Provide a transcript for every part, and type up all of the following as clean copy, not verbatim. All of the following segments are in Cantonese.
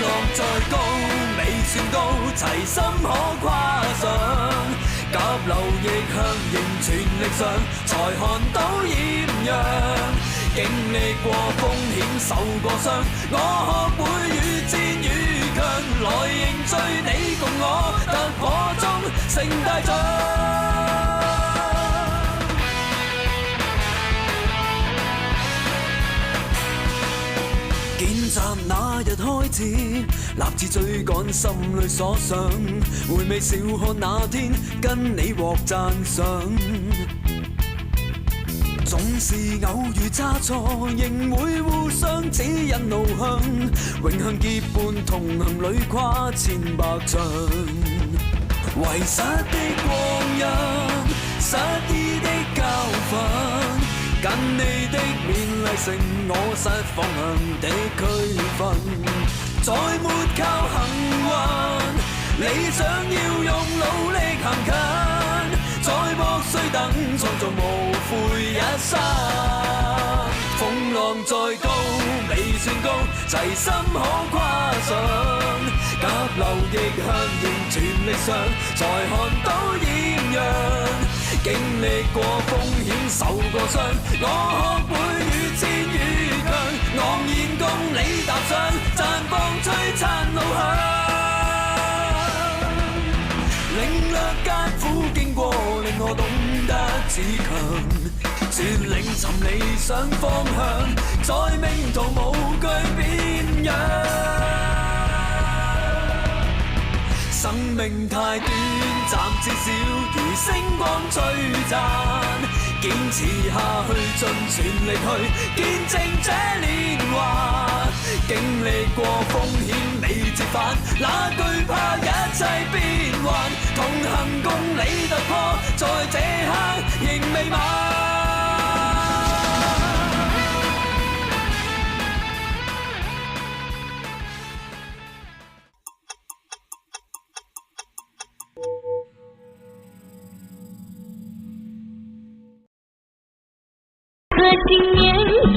浪再高未算高，齊心可跨上。急流逆向仍全力上，才看到豔陽。經歷過風險受過傷，我學會越戰越強。來凝聚你共我，突破中成大獎。見習那日開始，立志追趕心裏所想，回味笑看那天跟你獲讚賞。總是偶遇差錯，仍會互相指引路向，永恆結伴同行裏跨千百場。遺失的光陰，失意的教訓，跟你的勉勵成我失方向的區分。再沒靠幸運，理想要用努力行近，再搏須等創造無悔一生。風浪再高未算高，齊心可跨上。急流逆向仍全力上，才看到豔陽。經歷過風險受過傷，我學會越戰越強。昂然共你踏上，綻放璀璨路向。領略艱苦經過，令我懂得自強。絕領尋理想方向，在命途無懼變樣。生命太短，暫至少如星光璀璨。堅持下去，盡全力去見證這年華。經歷過風險未折返，哪懼怕一切變幻。同行共你突破，在這刻仍未晚。新年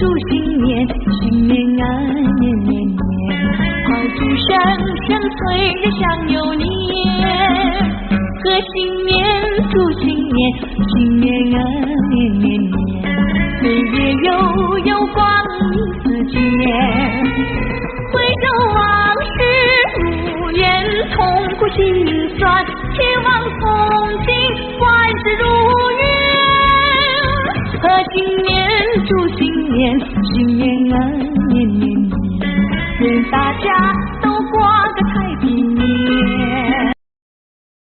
祝新年，新年啊年年年，炮竹声声催人想牛年。贺新年祝新年，新年啊年年年，岁月悠悠光阴似箭。回首往事如烟，痛苦心酸，期望憧憬，万事如愿。贺新年祝新年，新年啊年年年，愿大家